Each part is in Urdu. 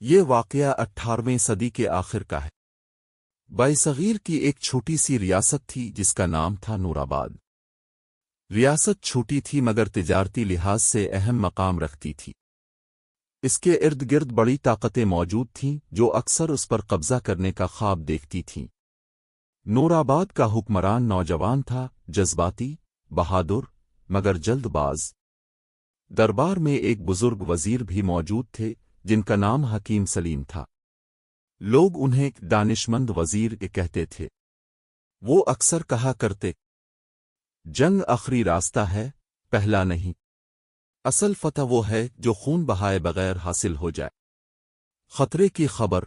یہ واقعہ 18ویں صدی کے آخر کا ہے۔ صغیر کی ایک چھوٹی سی ریاست تھی جس کا نام تھا نورآباد۔ ریاست چھوٹی تھی مگر تجارتی لحاظ سے اہم مقام رکھتی تھی۔ اس کے ارد گرد بڑی طاقتیں موجود تھیں جو اکثر اس پر قبضہ کرنے کا خواب دیکھتی تھیں۔ نورآباد کا حکمران نوجوان تھا، جذباتی، بہادر، مگر جلد باز۔ دربار میں ایک بزرگ وزیر بھی موجود تھے جن کا نام حکیم سلیم تھا۔ لوگ انہیں دانشمند وزیر کہتے تھے۔ وہ اکثر کہا کرتے، جنگ آخری راستہ ہے، پہلا نہیں۔ اصل فتح وہ ہے جو خون بہائے بغیر حاصل ہو جائے۔ خطرے کی خبر۔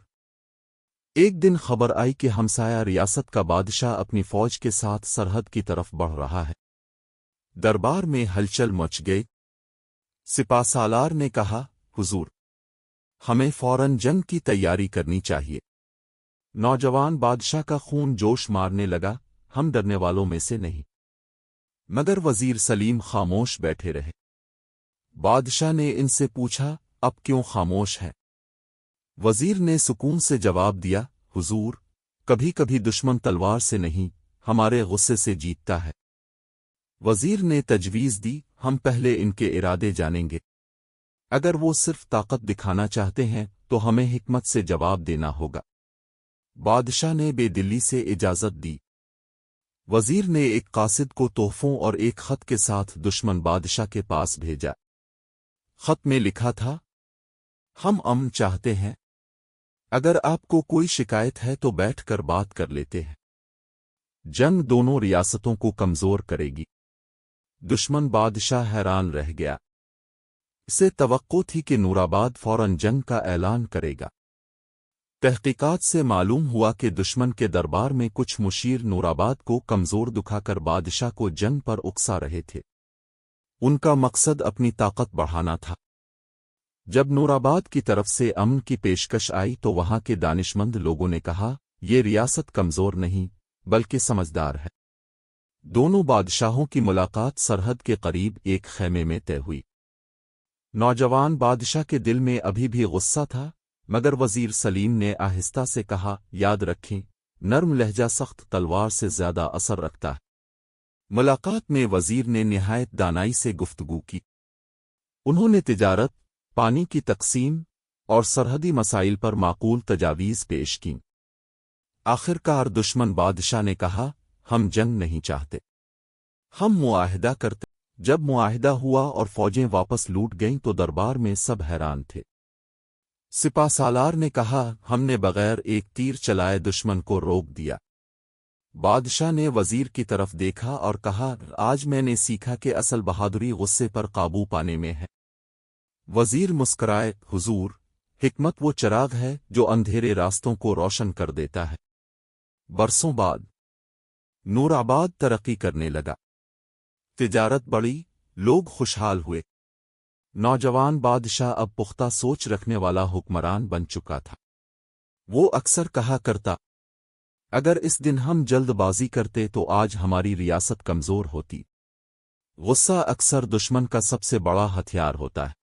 ایک دن خبر آئی کہ ہمسایہ ریاست کا بادشاہ اپنی فوج کے ساتھ سرحد کی طرف بڑھ رہا ہے۔ دربار میں ہلچل مچ گئی۔ سپہ سالار نے کہا، حضور، ہمیں فوراً جنگ کی تیاری کرنی چاہیے۔ نوجوان بادشاہ کا خون جوش مارنے لگا، ہم ڈرنے والوں میں سے نہیں۔ مگر وزیر سلیم خاموش بیٹھے رہے۔ بادشاہ نے ان سے پوچھا، اب کیوں خاموش ہے؟ وزیر نے سکون سے جواب دیا، حضور، کبھی کبھی دشمن تلوار سے نہیں، ہمارے غصے سے جیتتا ہے۔ وزیر نے تجویز دی، ہم پہلے ان کے ارادے جانیں گے۔ اگر وہ صرف طاقت دکھانا چاہتے ہیں تو ہمیں حکمت سے جواب دینا ہوگا۔ بادشاہ نے بے دلی سے اجازت دی۔ وزیر نے ایک قاصد کو تحفوں اور ایک خط کے ساتھ دشمن بادشاہ کے پاس بھیجا۔ خط میں لکھا تھا، ہم امن چاہتے ہیں، اگر آپ کو کوئی شکایت ہے تو بیٹھ کر بات کر لیتے ہیں۔ جنگ دونوں ریاستوں کو کمزور کرے گی۔ دشمن بادشاہ حیران رہ گیا۔ اسے توقع تھی کہ نورآباد فوراً جنگ کا اعلان کرے گا۔ تحقیقات سے معلوم ہوا کہ دشمن کے دربار میں کچھ مشیر نورآباد کو کمزور دکھا کر بادشاہ کو جنگ پر اکسا رہے تھے۔ ان کا مقصد اپنی طاقت بڑھانا تھا۔ جب نورآباد کی طرف سے امن کی پیشکش آئی تو وہاں کے دانشمند لوگوں نے کہا، یہ ریاست کمزور نہیں بلکہ سمجھدار ہے۔ دونوں بادشاہوں کی ملاقات سرحد کے قریب ایک خیمے میں طے ہوئی۔ نوجوان بادشاہ کے دل میں ابھی بھی غصہ تھا، مگر وزیر سلیم نے آہستہ سے کہا، یاد رکھیں، نرم لہجہ سخت تلوار سے زیادہ اثر رکھتا ہے۔ ملاقات میں وزیر نے نہایت دانائی سے گفتگو کی۔ انہوں نے تجارت، پانی کی تقسیم اور سرحدی مسائل پر معقول تجاویز پیش کیں۔ آخر کار دشمن بادشاہ نے کہا، ہم جنگ نہیں چاہتے، ہم معاہدہ کرتے۔ جب معاہدہ ہوا اور فوجیں واپس لوٹ گئیں تو دربار میں سب حیران تھے۔ سپہ سالار نے کہا، ہم نے بغیر ایک تیر چلائے دشمن کو روک دیا۔ بادشاہ نے وزیر کی طرف دیکھا اور کہا، آج میں نے سیکھا کہ اصل بہادری غصے پر قابو پانے میں ہے۔ وزیر مسکرائے، حضور، حکمت وہ چراغ ہے جو اندھیرے راستوں کو روشن کر دیتا ہے۔ برسوں بعد نورآباد ترقی کرنے لگا۔ تجارت بڑھی، لوگ خوشحال ہوئے۔ نوجوان بادشاہ اب پختہ سوچ رکھنے والا حکمران بن چکا تھا۔ وہ اکثر کہا کرتا، اگر اس دن ہم جلد بازی کرتے تو آج ہماری ریاست کمزور ہوتی۔ غصہ اکثر دشمن کا سب سے بڑا ہتھیار ہوتا ہے۔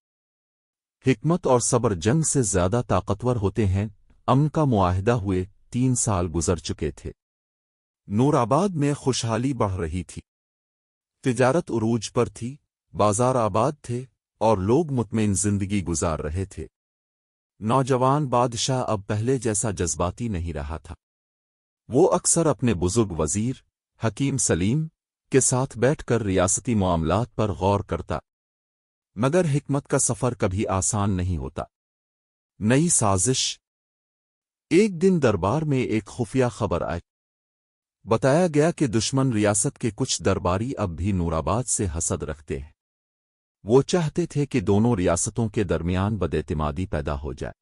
حکمت اور صبر جنگ سے زیادہ طاقتور ہوتے ہیں۔ امن کا معاہدہ ہوئے 3 سال گزر چکے تھے۔ نورآباد میں خوشحالی بڑھ رہی تھی۔ تجارت عروج پر تھی، بازار آباد تھے اور لوگ مطمئن زندگی گزار رہے تھے۔ نوجوان بادشاہ اب پہلے جیسا جذباتی نہیں رہا تھا۔ وہ اکثر اپنے بزرگ وزیر، حکیم سلیم، کے ساتھ بیٹھ کر ریاستی معاملات پر غور کرتا۔ مگر حکمت کا سفر کبھی آسان نہیں ہوتا۔ نئی سازش۔ ایک دن دربار میں ایک خفیہ خبر آئی۔ بتایا گیا کہ دشمن ریاست کے کچھ درباری اب بھی نورآباد سے حسد رکھتے ہیں۔ وہ چاہتے تھے کہ دونوں ریاستوں کے درمیان بداعتمادی پیدا ہو جائے۔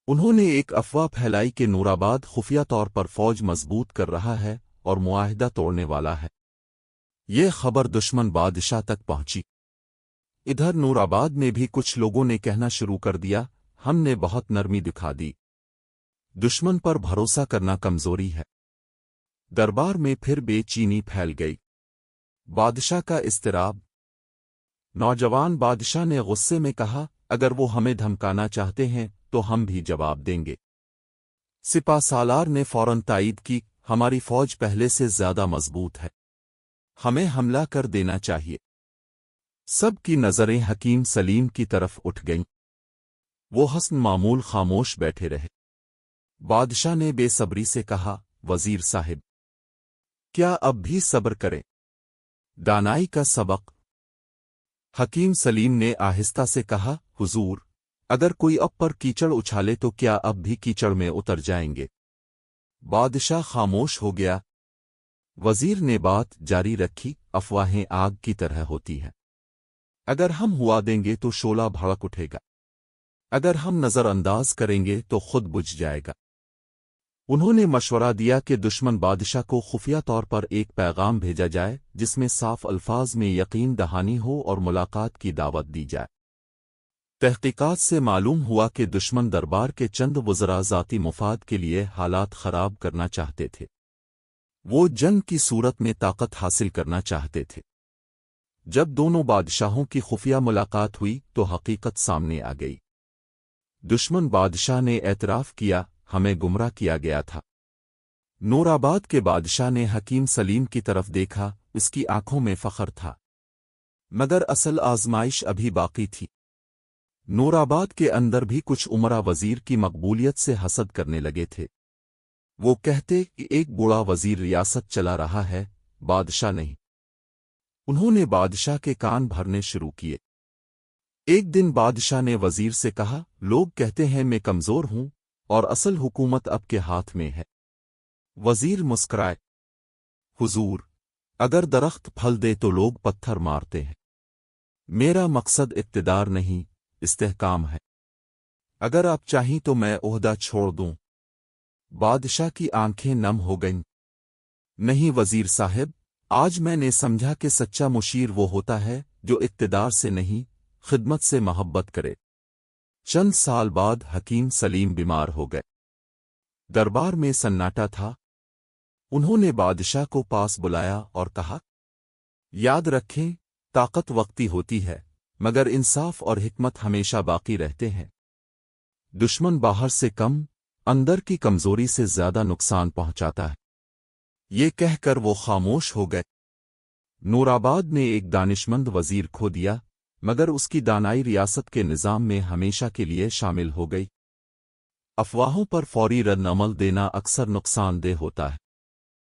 انہوں نے ایک افواہ پھیلائی کہ نورآباد خفیہ طور پر فوج مضبوط کر رہا ہے اور معاہدہ توڑنے والا ہے۔ یہ خبر دشمن بادشاہ تک پہنچی۔ ادھر نورآباد میں بھی کچھ لوگوں نے کہنا شروع کر دیا، ہم نے بہت نرمی دکھا دی، دشمن پر بھروسہ کرنا کمزوری ہے۔ دربار میں پھر بے چینی پھیل گئی۔ بادشاہ کا اضطراب۔ نوجوان بادشاہ نے غصے میں کہا، اگر وہ ہمیں دھمکانا چاہتے ہیں تو ہم بھی جواب دیں گے۔ سپہ سالار نے فوراً تائید کی، ہماری فوج پہلے سے زیادہ مضبوط ہے، ہمیں حملہ کر دینا چاہیے۔ سب کی نظریں حکیم سلیم کی طرف اٹھ گئیں۔ وہ حسن معمول خاموش بیٹھے رہے۔ بادشاہ نے بے صبری سے کہا، وزیر صاحب، کیا اب بھی صبر کریں؟ دانائی کا سبق۔ حکیم سلیم نے آہستہ سے کہا، حضور، اگر کوئی اب پر کیچڑ اچھالے تو کیا اب بھی کیچڑ میں اتر جائیں گے؟ بادشاہ خاموش ہو گیا۔ وزیر نے بات جاری رکھی، افواہیں آگ کی طرح ہوتی ہیں، اگر ہم ہوا دیں گے تو شعلہ بھڑک اٹھے گا، اگر ہم نظر انداز کریں گے تو خود بجھ جائے گا۔ انہوں نے مشورہ دیا کہ دشمن بادشاہ کو خفیہ طور پر ایک پیغام بھیجا جائے جس میں صاف الفاظ میں یقین دہانی ہو اور ملاقات کی دعوت دی جائے۔ تحقیقات سے معلوم ہوا کہ دشمن دربار کے چند وزراء ذاتی مفاد کے لیے حالات خراب کرنا چاہتے تھے، وہ جنگ کی صورت میں طاقت حاصل کرنا چاہتے تھے۔ جب دونوں بادشاہوں کی خفیہ ملاقات ہوئی تو حقیقت سامنے آ گئی۔ دشمن بادشاہ نے اعتراف کیا، ہمیں گمراہ کیا گیا تھا۔ نورآباد کے بادشاہ نے حکیم سلیم کی طرف دیکھا، اس کی آنکھوں میں فخر تھا، مگر اصل آزمائش ابھی باقی تھی۔ نورآباد کے اندر بھی کچھ امراء وزیر کی مقبولیت سے حسد کرنے لگے تھے۔ وہ کہتے کہ ایک بوڑھا وزیر ریاست چلا رہا ہے، بادشاہ نہیں۔ انہوں نے بادشاہ کے کان بھرنے شروع کیے۔ ایک دن بادشاہ نے وزیر سے کہا، لوگ کہتے ہیں میں کمزور ہوں اور اصل حکومت اب کے ہاتھ میں ہے۔ وزیر مسکرائے، حضور، اگر درخت پھل دے تو لوگ پتھر مارتے ہیں، میرا مقصد اقتدار نہیں، استحکام ہے۔ اگر آپ چاہیں تو میں عہدہ چھوڑ دوں۔ بادشاہ کی آنکھیں نم ہو گئیں۔ نہیں وزیر صاحب، آج میں نے سمجھا کہ سچا مشیر وہ ہوتا ہے جو اقتدار سے نہیں، خدمت سے محبت کرے۔ چند سال بعد حکیم سلیم بیمار ہو گئے۔ دربار میں سناٹا تھا۔ انہوں نے بادشاہ کو پاس بلایا اور کہا، یاد رکھیں، طاقت وقتی ہوتی ہے، مگر انصاف اور حکمت ہمیشہ باقی رہتے ہیں۔ دشمن باہر سے کم، اندر کی کمزوری سے زیادہ نقصان پہنچاتا ہے۔ یہ کہہ کر وہ خاموش ہو گئے۔ نورآباد نے ایک دانشمند وزیر کھو دیا، مگر اس کی دانائی ریاست کے نظام میں ہمیشہ کے لیے شامل ہو گئی۔ افواہوں پر فوری رد عمل دینا اکثر نقصان دہ ہوتا ہے۔